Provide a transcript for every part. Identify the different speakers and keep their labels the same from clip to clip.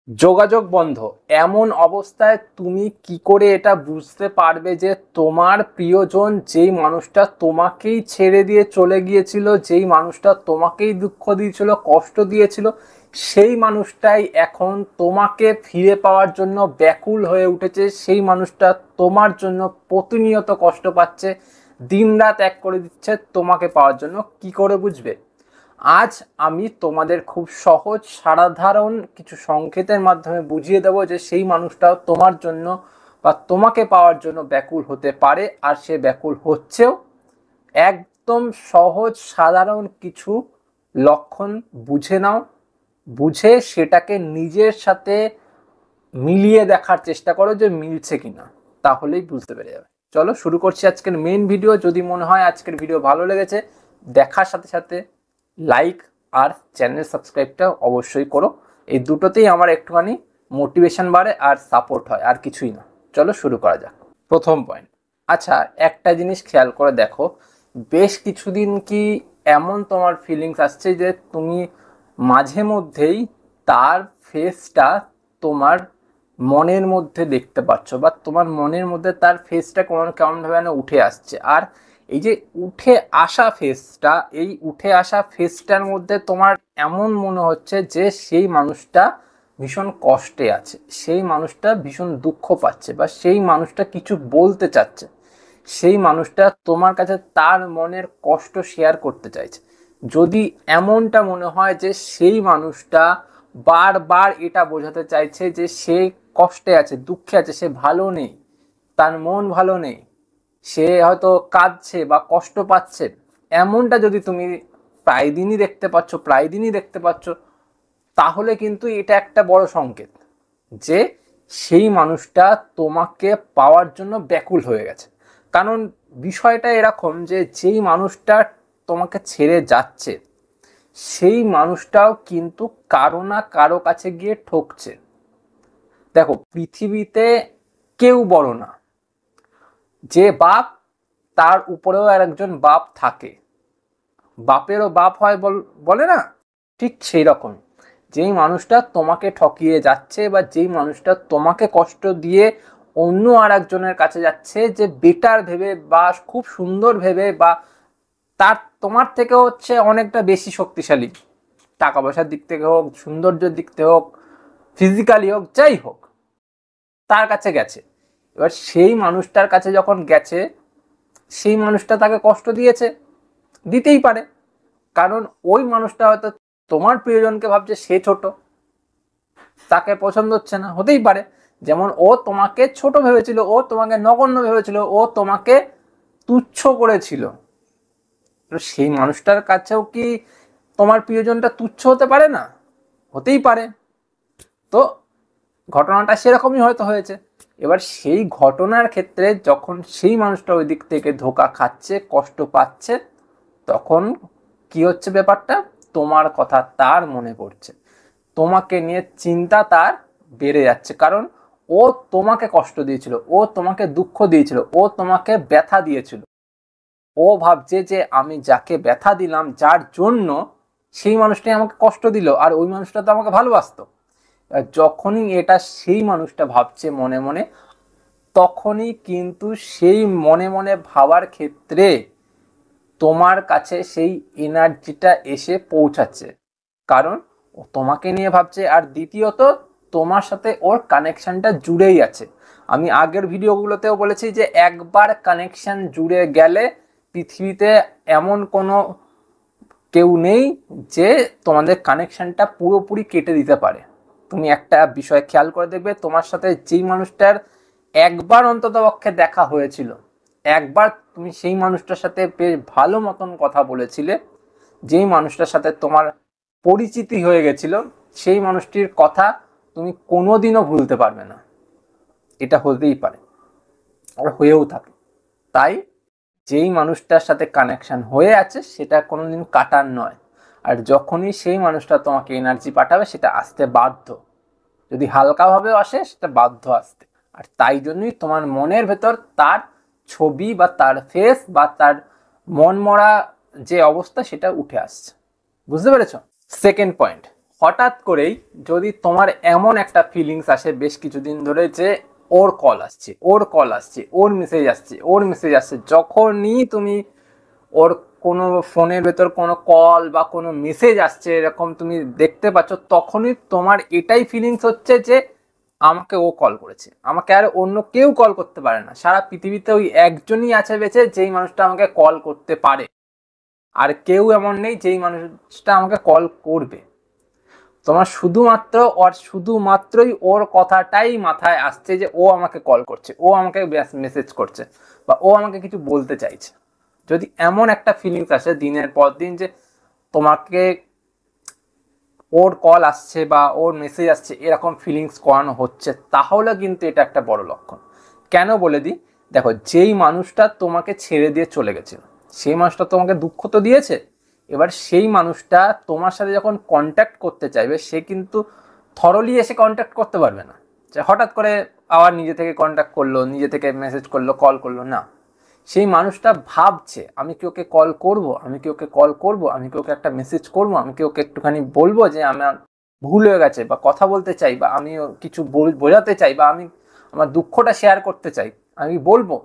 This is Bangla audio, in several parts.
Speaker 1: যোগাযোগ বন্ধ এমন অবস্থায় তুমি কি করে এটা বুঝতে পারবে যে তোমার প্রিয়জন যেই মানুষটা তোমাকেই ছেড়ে দিয়ে চলে গিয়েছিল, যেই মানুষটা তোমাকেই দুঃখ দিয়েছিল, কষ্ট দিয়েছিল, সেই মানুষটাই এখন তোমাকে ফিরে পাওয়ার জন্য ব্যাকুল হয়ে উঠেছে। সেই মানুষটা তোমার জন্য প্রতিনিয়ত কষ্ট পাচ্ছে, দিনরাত এক করে দিচ্ছে তোমাকে পাওয়ার জন্য। কি করে বুঝবে? আজ আমি তোমাদের খুব সহজ সাধারণ কিছু সংকেতের মাধ্যমে বুঝিয়ে দেব যে সেই মানুষটাও তোমার জন্য বা তোমাকে পাওয়ার জন্য ব্যাকুল হতে পারে, আর সে ব্যাকুল হচ্ছেও। একদম সহজ সাধারণ কিছু লক্ষণ বুঝে নাও, বুঝে সেটাকে নিজের সাথে মিলিয়ে দেখার চেষ্টা করো যে মিলছে কিনা, তাহলেই বুঝতে পেরে যাবে। চলো শুরু করছি আজকের মেইন ভিডিও। যদি মনে হয় আজকের ভিডিও ভালো লেগেছে, দেখার সাথে সাথে লাইক আর চ্যানেল সাবস্ক্রাইবটা অবশ্যই করো। এই দুটোতেই আমার একটুখানি মোটিভেশন বাড়ে আর সাপোর্ট হয়, আর কিছুই না। চলো শুরু করা যাক। প্রথম পয়েন্ট, আচ্ছা একটা জিনিস খেয়াল করে দেখো, বেশ কিছুদিন কি এমন তোমার ফিলিংস আসছে যে তুমি মাঝে মধ্যেই তার ফেসটা তোমার মনের মধ্যে দেখতে পাচ্ছ, বা তোমার মনের মধ্যে তার ফেসটা কেমনভাবে যেন উঠে আসছে। আর এই যে উঠে আসা ফেসটা, এই উঠে আসা ফেসটার মধ্যে তোমার এমন মনে হচ্ছে যে সেই মানুষটা ভীষণ কষ্টে আছে, সেই মানুষটা ভীষণ দুঃখ পাচ্ছে, বা সেই মানুষটা কিছু বলতে চাচ্ছে, সেই মানুষটা তোমার কাছে তার মনের কষ্ট শেয়ার করতে চাইছে। যদি এমনটা মনে হয় যে সেই মানুষটা বারবার এটা বোঝাতে চাইছে যে সে কষ্টে আছে, দুঃখে আছে, সে ভালো নেই, তার মন ভালো নেই, সে হয়তো কাঁদছে বা কষ্ট পাচ্ছে, এমনটা যদি তুমি প্রায় দিনই দেখতে পাচ্ছ, তাহলে কিন্তু এটা একটা বড় সংকেত যে সেই মানুষটা তোমাকে পাওয়ার জন্য ব্যাকুল হয়ে গেছে। কারণ বিষয়টা এরকম যে যেই মানুষটা তোমাকে ছেড়ে যাচ্ছে, সেই মানুষটাও কিন্তু কারো না কারো কাছে গিয়ে ঠকছে। দেখো, পৃথিবীতে কেউ বড় না। যে বাপ, তার উপরেও আর একজন বাপ থাকে, বাপেরও বাপ হয় বলে না, ঠিক সেই রকম। যেই মানুষটা তোমাকে ঠকিয়ে যাচ্ছে, বা যেই মানুষটা তোমাকে কষ্ট দিয়ে অন্য আর একজনের কাছে যাচ্ছে, যে বেটার ভেবে বা খুব সুন্দর ভেবে, বা তার তোমার থেকে হচ্ছে অনেকটা বেশি শক্তিশালী, টাকা পয়সার দিক থেকে হোক, সৌন্দর্যের দিক থেকে হোক, ফিজিক্যালি হোক, যাই হোক, তার কাছে গেছে। এবার সেই মানুষটার কাছে যখন গেছে, সেই মানুষটা তাকে কষ্ট দিয়েছে, দিতেই পারে। কারণ ওই মানুষটা হয়তো তোমার প্রিয়জনকে ভাবছে সে ছোট, তাকে পছন্দ হচ্ছে না, হতেই পারে। যেমন ও তোমাকে ছোট ভেবেছিল, ও তোমাকে নগণ্য ভেবেছিল, ও তোমাকে তুচ্ছ করেছিল। সেই মানুষটার কাছেও কি তোমার প্রিয়জনটা তুচ্ছ হতে পারে না? হতেই পারে। তো ঘটনাটা সেরকমই হয়তো হয়েছে। এবার সেই ঘটনার ক্ষেত্রে যখন সেই মানুষটা ওই দিক থেকে ধোঁকা খাচ্ছে, কষ্ট পাচ্ছে, তখন কি হচ্ছে ব্যাপারটা, তোমার কথা তার মনে পড়ছে, তোমাকে নিয়ে চিন্তা তার বেড়ে যাচ্ছে। কারণ ও তোমাকে কষ্ট দিয়েছিল, ও তোমাকে দুঃখ দিয়েছিল, ও তোমাকে ব্যথা দিয়েছিল। ও ভাবছে যে আমি যাকে ব্যথা দিলাম, যার জন্য, সেই মানুষটাই আমাকে কষ্ট দিল, আর ওই মানুষটা তো আমাকে ভালোবাসতো। যখনই এটা সেই মানুষটা ভাবছে মনে মনে, তখনই কিন্তু সেই মনে মনে ভাবার ক্ষেত্রে তোমার কাছে সেই এনার্জিটা এসে পৌঁছাচ্ছে। কারণ ও তোমাকে নিয়ে ভাবছে, আর দ্বিতীয়ত তোমার সাথে ওর কানেকশনটা জুড়েই আছে। আমি আগের ভিডিওগুলোতেও বলেছি যে একবার কানেকশন জুড়ে গেলে পৃথিবীতে এমন কোনো কেউ নেই যে তোমাদের কানেকশনটা পুরোপুরি কেটে দিতে পারে। তুমি একটা বিষয় খেয়াল করে দেখবে, তোমার সাথে যেই মানুষটার একবার অন্তত পক্ষে দেখা হয়েছিল, একবার তুমি সেই মানুষটার সাথে বেশ ভালো মতন কথা বলেছিলে, যেই মানুষটার সাথে তোমার পরিচিতি হয়ে গেছিল, সেই মানুষটির কথা তুমি কোনোদিনও ভুলতে পারবে না। এটা হতেই পারে, আর হয়েও থাকে। তাই যেই মানুষটার সাথে কানেকশন হয়ে আছে সেটা কোনোদিন কাটার নয়। আর যখনই সেই মানুষটা তোমাকে এনার্জি পাঠাবে, সেটা আসতে বাধ্য। যদি হালকাভাবেও আসে, সেটা বাধ্য আসতে। আর তাই জন্যই তোমার মনের ভেতর তার ছবি, বা তার ফেস, বা তার মন মরা যে অবস্থা, সেটা উঠে আসছে। বুঝতে পেরেছ? সেকেন্ড পয়েন্ট, হঠাৎ করেই যদি তোমার এমন একটা ফিলিংস আসে বেশ কিছুদিন ধরে যে ওর কল আসছে, ওর কল আসছে, ওর মেসেজ আসছে, ওর মেসেজ আসছে, যখনই তুমি ওর কোনো ফোনের ভেতর কোনো কল বা কোনো মেসেজ আসছে এরকম তুমি দেখতে পাচ্ছ, তখনই তোমার এটাই ফিলিংস হচ্ছে যে আমাকে ও কল করেছে, আমাকে আর অন্য কেউ কল করতে পারে না, সারা পৃথিবীতে ওই একজনই আছে বেঁচে যেই মানুষটা আমাকে কল করতে পারে, আর কেউ এমন নেই যেই মানুষটা আমাকে কল করবে। তোমার শুধুমাত্রই ওর কথাটাই মাথায় আসছে যে ও আমাকে কল করছে, ও আমাকে মেসেজ করছে, বা ও আমাকে কিছু বলতে চাইছে। যদি এমন একটা ফিলিংস আসে দিনের পর দিন যে তোমাকে ওর কল আসছে বা ওর মেসেজ আসছে এরকম ফিলিংস করানো হচ্ছে, তাহলে কিন্তু এটা একটা বড় লক্ষণ। কেন বলে দিই, দেখো যেই মানুষটা তোমাকে ছেড়ে দিয়ে চলে গেছিল, সেই মানুষটা তোমাকে দুঃখ তো দিয়েছে, এবার সেই মানুষটা তোমার সাথে যখন কন্ট্যাক্ট করতে চাইবে, সে কিন্তু থরলি এসে কন্ট্যাক্ট করতে পারবে না, যে হঠাৎ করে আবার নিজে থেকে কন্ট্যাক্ট করলো, নিজে থেকে মেসেজ করলো, কল করলো না। সেই মানুষটা ভাবছে আমি কি ওকে কল করব, আমি কি ওকে কল করব, আমি কি ওকে একটা মেসেজ করব, আমি কি ওকে একটুখানি বলবো যে আমার ভুল হয়ে গেছে, বা কথা বলতে চাই, বা আমি কিছু বোঝাতে চাই, বা আমি আমার দুঃখটা শেয়ার করতে চাই, আমি বলবো।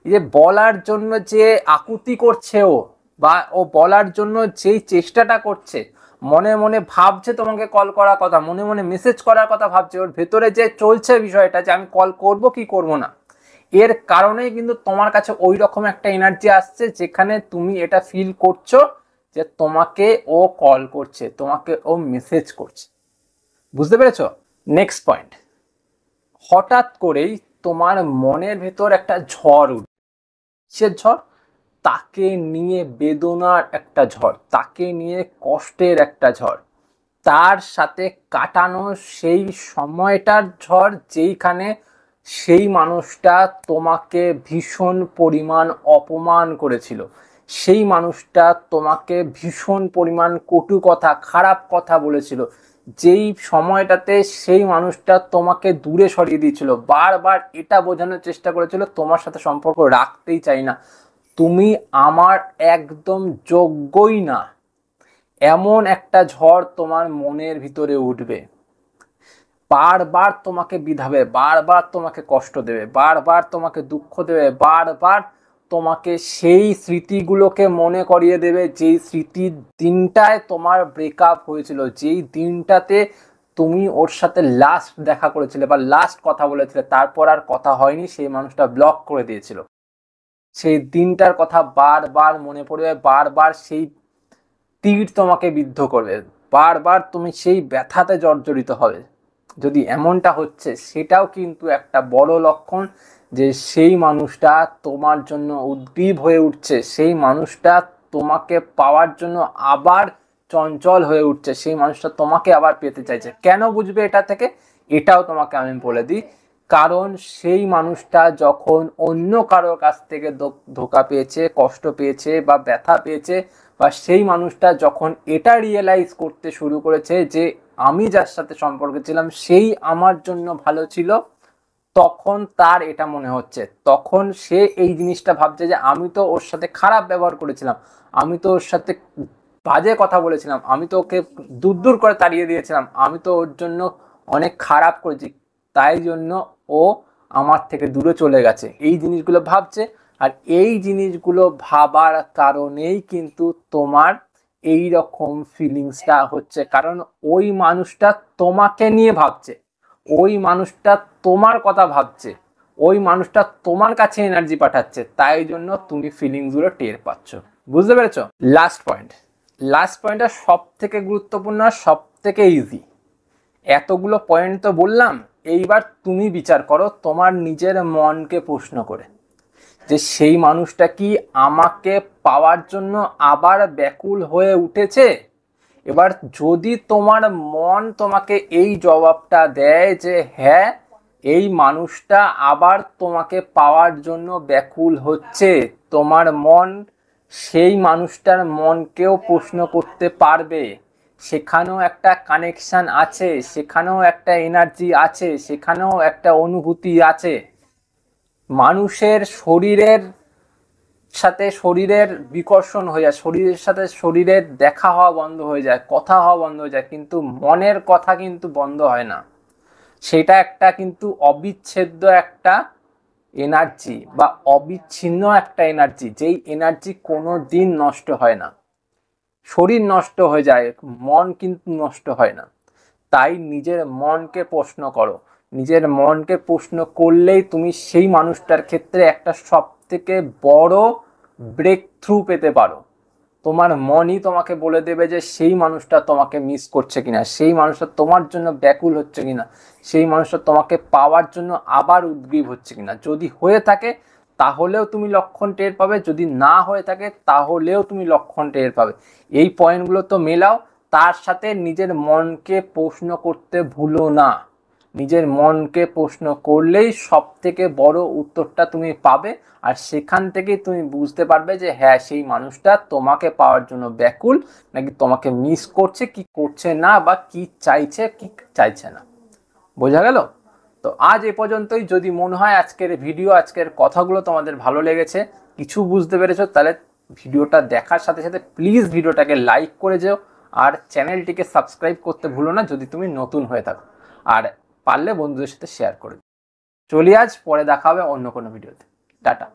Speaker 1: এই যে বলার জন্য যে আকুতি করছে ও, বা ও বলার জন্য যেই চেষ্টাটা করছে, মনে মনে ভাবছে তোমাকে কল করার কথা, মনে মনে মেসেজ করার কথা ভাবছে, ওর ভেতরে যে চলছে বিষয়টা যে আমি কল করব কি করব না, এর কারণেই কিন্তু তোমার কাছে ওই রকম একটা এনার্জি আসছে যেখানে তুমি এটা ফিল করছো যে তোমাকে ও কল করছে, তোমাকে ও মেসেজ করছে। বুঝতে পেরেছো? নেক্সট পয়েন্ট, হঠাৎ করেই তোমার মনের ভেতর একটা ঝড় উঠবে। সে ঝড়, তাকে নিয়ে বেদনার একটা ঝড়, তাকে নিয়ে কষ্টের একটা ঝড়, তার সাথে কাটানো সেই সময়টার ঝড় যেইখানে সেই মানুষটা তোমাকে ভীষণ পরিমাণ অপমান করেছিল, সেই মানুষটা তোমাকে ভীষণ পরিমাণ কটু কথা, খারাপ কথা বলেছিল, যেই সময়টাতে সেই মানুষটা তোমাকে দূরে সরিয়ে দিয়েছিল, বারবার এটা বোঝানোর চেষ্টা করেছিল তোমার সাথে সম্পর্ক রাখতেই চাই না, তুমি আমার একদম যোগ্যই না, এমন একটা ঝড় তোমার মনের ভিতরে উঠবে। বারবার তোমাকে বিধাবে, বারবার তোমাকে কষ্ট দেবে, বারবার তোমাকে দুঃখ দেবে, বারবার তোমাকে সেই স্মৃতিগুলোকে মনে করিয়ে দেবে যেই স্মৃতির দিনটায় তোমার ব্রেকআপ হয়েছিল, যেই দিনটাতে তুমি ওর সাথে লাস্ট দেখা করেছিলে বা লাস্ট কথা বলেছিলে, তারপর আর কথা হয়নি, সেই মানুষটা ব্লক করে দিয়েছিল। সেই দিনটার কথা বারবার মনে পড়বে, বারবার সেই তীর তোমাকে বিদ্ধ করবে, বারবার তুমি সেই ব্যথাতে জর্জরিত হবে। যদি এমনটা হচ্ছে, সেটাও কিন্তু একটা বড় লক্ষণ যে সেই মানুষটা তোমার জন্য উদ্গ্রীব হয়ে উঠছে, সেই মানুষটা তোমাকে পাওয়ার জন্য আবার চঞ্চল হয়ে উঠছে, সেই মানুষটা তোমাকে আবার পেতে চাইছে। কেন বুঝবে এটা থেকে, এটাও তোমাকে আমি বলে দিই। কারণ সেই মানুষটা যখন অন্য কারোর কাছ থেকে ধোঁকা পেয়েছে, কষ্ট পেয়েছে বা ব্যথা পেয়েছে, বা সেই মানুষটা যখন এটা রিয়েলাইজ করতে শুরু করেছে যে আমি যার সাথে সম্পর্কে ছিলাম সেই আমার জন্য ভালো ছিল, তখন তার এটা মনে হচ্ছে, তখন সে এই জিনিসটা ভাবছে যে আমি তো ওর সাথে খারাপ ব্যবহার করেছিলাম, আমি তো ওর সাথে বাজে কথা বলেছিলাম, আমি তো ওকে দূর দূর করে তাড়িয়ে দিয়েছিলাম, আমি তো ওর জন্য অনেক খারাপ করেছি, তাই জন্য ও আমার থেকে দূরে চলে গেছে, এই জিনিসগুলো ভাবছে। আর এই জিনিসগুলো ভাবার কারণেই কিন্তু তোমার এই রকম ফিলিংসটা হচ্ছে, কারণ ওই মানুষটা তোমাকে নিয়ে ভাবছে, ওই মানুষটা তোমার কথা ভাবছে, ওই মানুষটা তোমার কাছে এনার্জি পাঠাচ্ছে, তাই জন্য তুমি ফিলিংসগুলো টের পাচ্ছ। বুঝতে পেরেছো? লাস্ট পয়েন্টটা সব থেকে গুরুত্বপূর্ণ, সব থেকে ইজি। এতগুলো পয়েন্ট তো বললাম, এইবার তুমি বিচার করো তোমার নিজের মনকে প্রশ্ন করে, যে সেই মানুষটা কি আমাকে পাওয়ার জন্য আবার ব্যাকুল হয়ে উঠেছে? এবার যদি তোমার মন তোমাকে এই জবাবটা দেয় যে হ্যাঁ, এই মানুষটা আবার তোমাকে পাওয়ার জন্য ব্যাকুল হচ্ছে, তোমার মন সেই মানুষটার মনকেও প্রশ্ন করতে পারবে, সেখানেও একটা কানেকশন আছে, সেখানেও একটা এনার্জি আছে, সেখানেও একটা অনুভূতি আছে। মানুষের শরীরের সাথে শরীরের বিকর্ষণ হয়ে যায়, শরীরের সাথে শরীরের দেখা হওয়া বন্ধ হয়ে যায়, কথা হওয়া বন্ধ হয়ে যায়, কিন্তু মনের কথা কিন্তু বন্ধ হয় না। সেটা একটা কিন্তু অবিচ্ছেদ্য একটা এনার্জি বা অবিচ্ছিন্ন একটা এনার্জি, যেই এনার্জি কোনো দিন নষ্ট হয় না। শরীর নষ্ট হয়ে যায়, মন কিন্তু নষ্ট হয় না। তাই নিজের মনকে প্রশ্ন করো। নিজের মনকে প্রশ্ন করলেই তুমি সেই মানুষটার ক্ষেত্রে একটা সব থেকে বড় ব্রেক থ্রু পেতে পারো। তোমার মনই তোমাকে বলে দেবে যে সেই মানুষটা তোমাকে মিস করছে কিনা, সেই মানুষটা তোমার জন্য ব্যাকুল হচ্ছে কিনা, সেই মানুষটা তোমাকে পাওয়ার জন্য আবার উদ্গ্রীব হচ্ছে কিনা। যদি হয়ে থাকে তাহলেও তুমি লক্ষণ টের পাবে, যদি না হয়ে থাকে তাহলেও তুমি লক্ষণ টের পাবে। এই পয়েন্টগুলো তো মেলাও, তার সাথে নিজের মনকে প্রশ্ন করতে ভুলো না। নিজের মনকে প্রশ্ন করলেই সব থেকে বড় উত্তরটা তুমি পাবে, আর সেখান থেকেই তুমি বুঝতে পারবে যে হ্যাঁ সেই মানুষটা তোমাকে পাওয়ার জন্য ব্যাকুল, নাকি তোমাকে মিস করছে, কি করছে না, বা কি চাইছে কি চাইছে না। বোঝা গেল? তো আজ এ পর্যন্তই। যদি মনে হয় আজকের ভিডিও, আজকের কথাগুলো তোমাদের ভালো লেগেছে, কিছু বুঝতে পেরেছো, তাহলে ভিডিওটা দেখার সাথে সাথে প্লিজ ভিডিওটাকে লাইক করে যেও, আর চ্যানেলটিকে সাবস্ক্রাইব করতে ভুলো না যদি তুমি নতুন হয়ে থাকো, আর পারলে বন্ধুদের সাথে শেয়ার করে। চলি আজ, পরে দেখা হবে অন্য কোনো ভিডিওতে। টাটা।